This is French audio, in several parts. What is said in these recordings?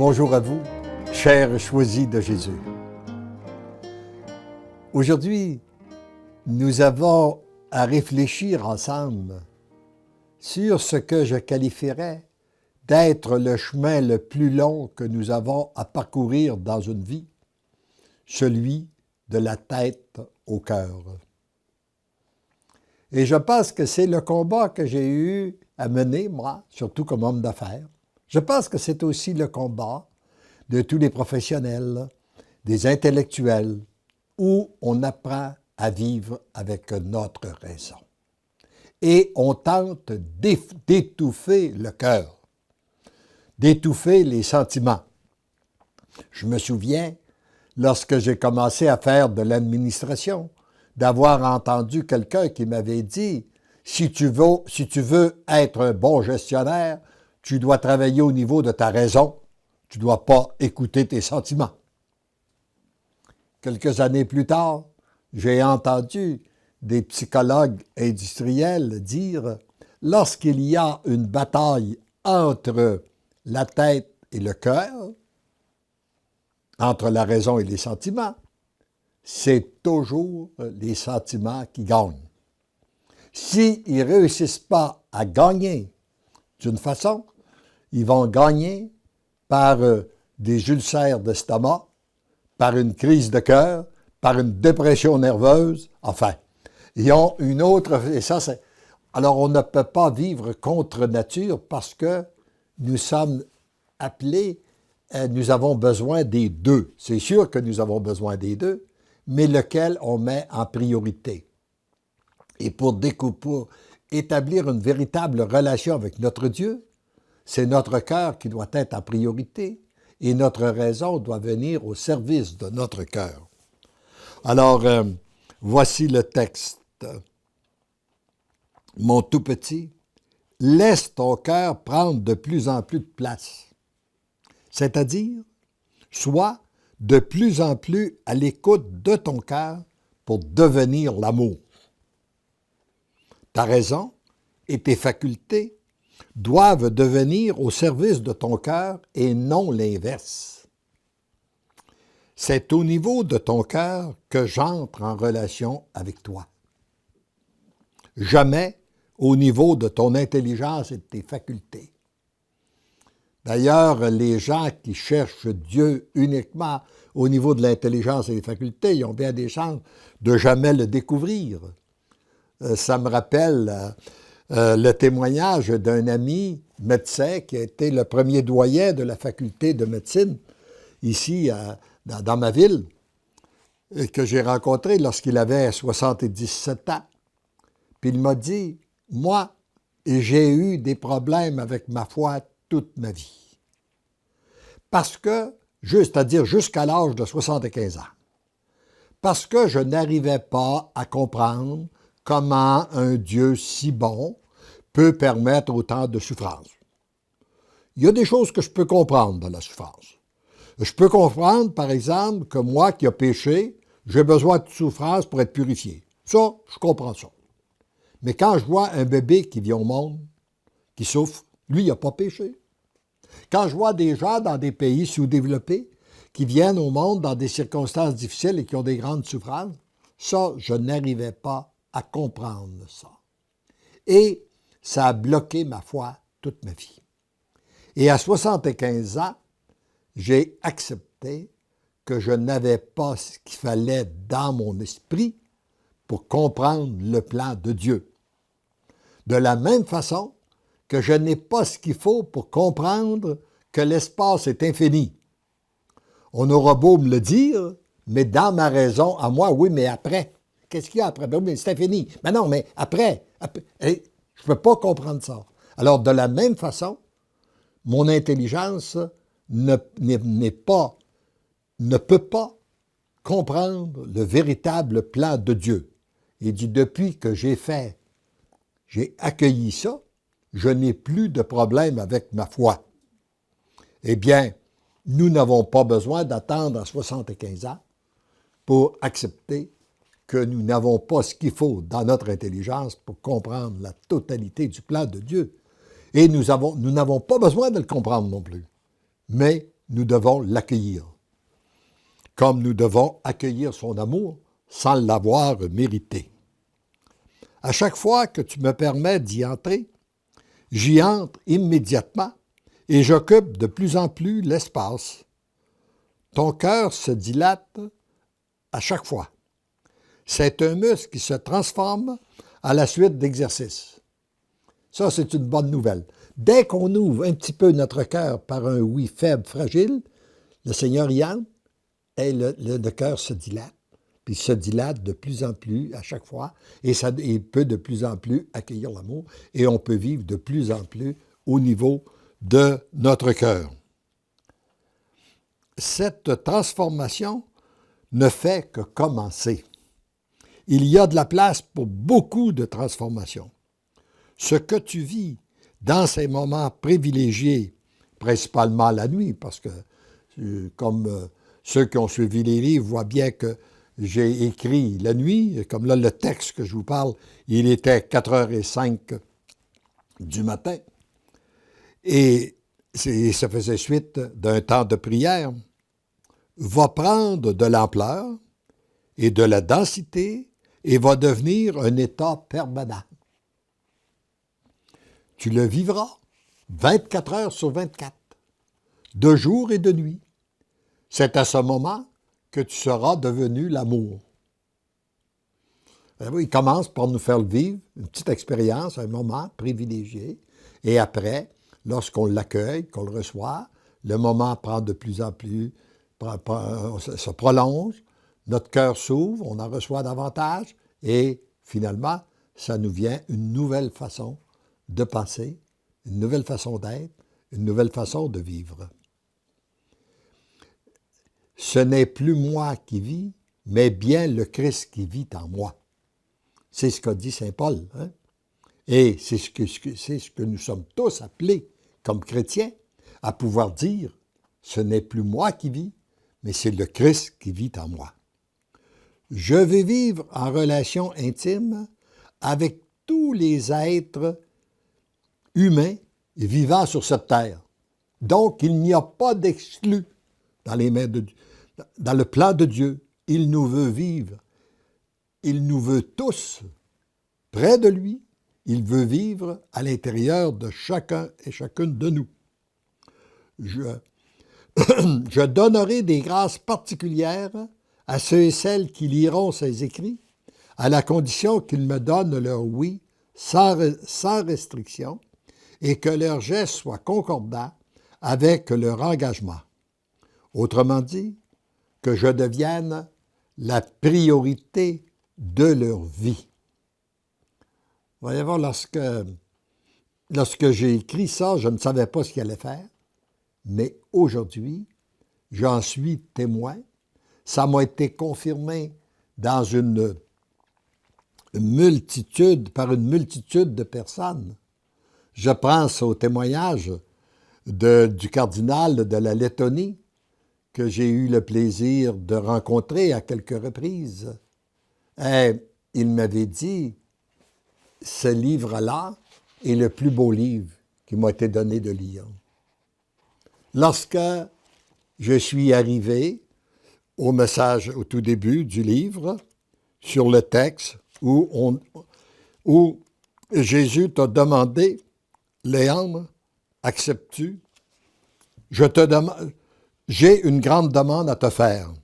Bonjour à vous, chers choisis de Jésus. Aujourd'hui, nous avons à réfléchir ensemble sur ce que je qualifierais d'être le chemin le plus long que nous avons à parcourir dans une vie, celui de la tête au cœur. Et je pense que c'est le combat que j'ai eu à mener, moi, surtout comme homme d'affaires. Je pense que c'est aussi le combat de tous les professionnels, des intellectuels, où on apprend à vivre avec notre raison. Et on tente d'étouffer le cœur, d'étouffer les sentiments. Je me souviens, lorsque j'ai commencé à faire de l'administration, d'avoir entendu quelqu'un qui m'avait dit « Si tu veux être un bon gestionnaire, tu dois travailler au niveau de ta raison, tu ne dois pas écouter tes sentiments. » Quelques années plus tard, j'ai entendu des psychologues industriels dire « Lorsqu'il y a une bataille entre la tête et le cœur, entre la raison et les sentiments, c'est toujours les sentiments qui gagnent. S'ils ne réussissent pas à gagner d'une façon, ils vont gagner par des ulcères d'estomac, par une crise de cœur, par une dépression nerveuse, enfin. Ils ont une autre... Et ça, c'est... Alors, on ne peut pas vivre contre nature parce que nous sommes appelés, nous avons besoin des deux. C'est sûr que nous avons besoin des deux, mais lequel on met en priorité. Et pour établir une véritable relation avec notre Dieu, c'est notre cœur qui doit être en priorité et notre raison doit venir au service de notre cœur. Alors, voici le texte. Mon tout petit, laisse ton cœur prendre de plus en plus de place. C'est-à-dire, sois de plus en plus à l'écoute de ton cœur pour devenir l'amour. Ta raison et tes facultés doivent devenir au service de ton cœur et non l'inverse. C'est au niveau de ton cœur que j'entre en relation avec toi. Jamais au niveau de ton intelligence et de tes facultés. D'ailleurs, les gens qui cherchent Dieu uniquement au niveau de l'intelligence et des facultés, ils ont bien des chances de jamais le découvrir. Ça me rappelle le témoignage d'un ami médecin qui a été le premier doyen de la faculté de médecine ici dans ma ville, et que j'ai rencontré lorsqu'il avait 77 ans. Puis il m'a dit, moi, j'ai eu des problèmes avec ma foi toute ma vie. Parce que, c'est-à-dire jusqu'à l'âge de 75 ans, parce que je n'arrivais pas à comprendre comment un Dieu si bon peut permettre autant de souffrance. Il y a des choses que je peux comprendre dans la souffrance. Je peux comprendre, par exemple, que moi qui ai péché, j'ai besoin de souffrance pour être purifié. Ça, je comprends ça. Mais quand je vois un bébé qui vient au monde, qui souffre, lui, il n'a pas péché. Quand je vois des gens dans des pays sous-développés qui viennent au monde dans des circonstances difficiles et qui ont des grandes souffrances, ça, je n'arrivais pas à comprendre ça. Et ça a bloqué ma foi toute ma vie. Et à 75 ans, j'ai accepté que je n'avais pas ce qu'il fallait dans mon esprit pour comprendre le plan de Dieu. De la même façon que je n'ai pas ce qu'il faut pour comprendre que l'espace est infini. On aura beau me le dire, mais dans ma raison, à moi, oui, mais après. Qu'est-ce qu'il y a après? Ben oui, mais c'est infini. Mais non, mais après je ne peux pas comprendre ça. Alors, de la même façon, mon intelligence ne peut pas comprendre le véritable plan de Dieu. Il dit, depuis que j'ai accueilli ça, je n'ai plus de problème avec ma foi. Eh bien, nous n'avons pas besoin d'attendre à 75 ans pour accepter que nous n'avons pas ce qu'il faut dans notre intelligence pour comprendre la totalité du plan de Dieu. Et nous n'avons pas besoin de le comprendre non plus. Mais nous devons l'accueillir, comme nous devons accueillir son amour sans l'avoir mérité. À chaque fois que tu me permets d'y entrer, j'y entre immédiatement et j'occupe de plus en plus l'espace. Ton cœur se dilate à chaque fois. C'est un muscle qui se transforme à la suite d'exercices. Ça, c'est une bonne nouvelle. Dès qu'on ouvre un petit peu notre cœur par un oui faible, fragile, le Seigneur y entre et le cœur se dilate. Puis il se dilate de plus en plus à chaque fois et il peut de plus en plus accueillir l'amour et on peut vivre de plus en plus au niveau de notre cœur. Cette transformation ne fait que commencer. Il y a de la place pour beaucoup de transformations. Ce que tu vis dans ces moments privilégiés, principalement la nuit, parce que comme ceux qui ont suivi les livres voient bien que j'ai écrit la nuit, comme là le texte que je vous parle, il était 4h05 du matin, et ça faisait suite d'un temps de prière, va prendre de l'ampleur et de la densité et va devenir un état permanent. Tu le vivras 24 heures sur 24, de jour et de nuit. C'est à ce moment que tu seras devenu l'amour. Il commence par nous faire vivre une petite expérience, un moment privilégié, et après, lorsqu'on l'accueille, qu'on le reçoit, le moment prend de plus en plus, se prolonge, notre cœur s'ouvre, on en reçoit davantage, et finalement, ça nous vient une nouvelle façon de penser, une nouvelle façon d'être, une nouvelle façon de vivre. Ce n'est plus moi qui vis, mais bien le Christ qui vit en moi. C'est ce qu'a dit saint Paul. Hein? Et c'est ce que nous sommes tous appelés, comme chrétiens, à pouvoir dire, ce n'est plus moi qui vis, mais c'est le Christ qui vit en moi. Je vais vivre en relation intime avec tous les êtres humains vivant sur cette terre. Donc, il n'y a pas d'exclus dans les mains de Dieu. Dans le plan de Dieu, il nous veut vivre. Il nous veut tous près de lui. Il veut vivre à l'intérieur de chacun et chacune de nous. Je donnerai des grâces particulières à ceux et celles qui liront ces écrits, à la condition qu'ils me donnent leur oui sans restriction et que leur geste soit concordant avec leur engagement. Autrement dit, que je devienne la priorité de leur vie. Voyez voir, lorsque j'ai écrit ça, je ne savais pas ce qu'il allait faire, mais aujourd'hui, j'en suis témoin. Ça m'a été confirmé dans par une multitude de personnes. Je pense au témoignage du cardinal de la Lettonie, que j'ai eu le plaisir de rencontrer à quelques reprises. Et il m'avait dit, ce livre-là est le plus beau livre qui m'a été donné de lire. Lorsque je suis arrivé au message au tout début du livre, sur le texte où Jésus t'a demandé, Léandre, acceptes-tu? Je te demande... J'ai une grande demande à te faire.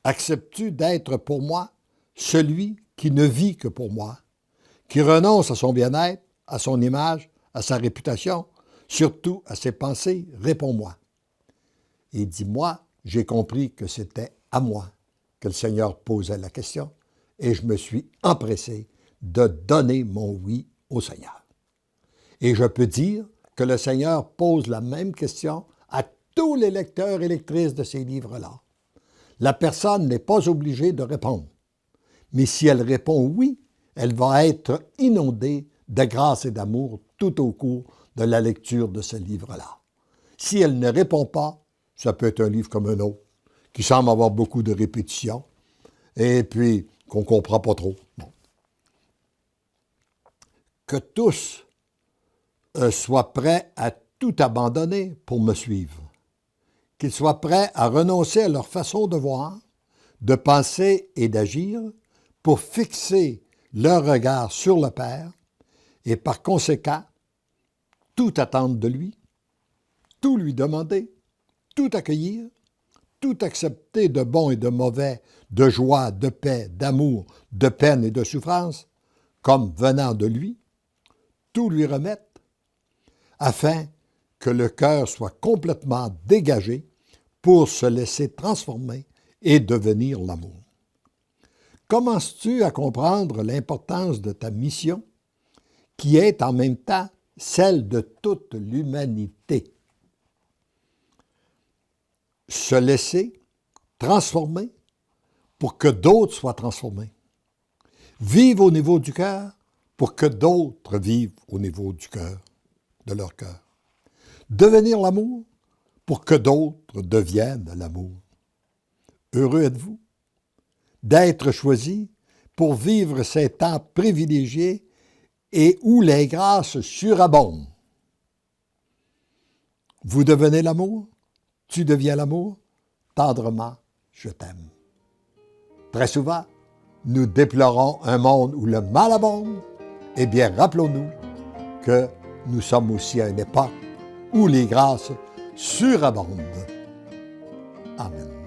Acceptes-tu d'être pour moi celui qui ne vit que pour moi, qui renonce à son bien-être, à son image, à sa réputation, surtout à ses pensées? Réponds-moi. Et dis-moi, j'ai compris que c'était à moi que le Seigneur posait la question et je me suis empressé de donner mon oui au Seigneur. Et je peux dire que le Seigneur pose la même question à tous les lecteurs et lectrices de ces livres-là. La personne n'est pas obligée de répondre. Mais si elle répond oui, elle va être inondée de grâce et d'amour tout au cours de la lecture de ce livre-là. Si elle ne répond pas, ça peut être un livre comme un autre, qui semble avoir beaucoup de répétitions, et puis qu'on ne comprend pas trop. Bon. Que tous soient prêts à tout abandonner pour me suivre. qu'ils soient prêts à renoncer à leur façon de voir, de penser et d'agir pour fixer leur regard sur le Père et par conséquent, tout attendre de lui, tout lui demander, tout accueillir, tout accepter de bon et de mauvais, de joie, de paix, d'amour, de peine et de souffrance, comme venant de lui, tout lui remettre, afin que le cœur soit complètement dégagé pour se laisser transformer et devenir l'amour. Commences-tu à comprendre l'importance de ta mission, qui est en même temps celle de toute l'humanité? Se laisser transformer pour que d'autres soient transformés. Vivre au niveau du cœur pour que d'autres vivent au niveau du cœur, de leur cœur. Devenir l'amour pour que d'autres deviennent l'amour. Heureux êtes-vous d'être choisi pour vivre ces temps privilégiés et où les grâces surabondent. Vous devenez l'amour, tu deviens l'amour, tendrement, je t'aime. Très souvent, nous déplorons un monde où le mal abonde. Eh bien, rappelons-nous que nous sommes aussi à une époque où les grâces surabondent. Amen.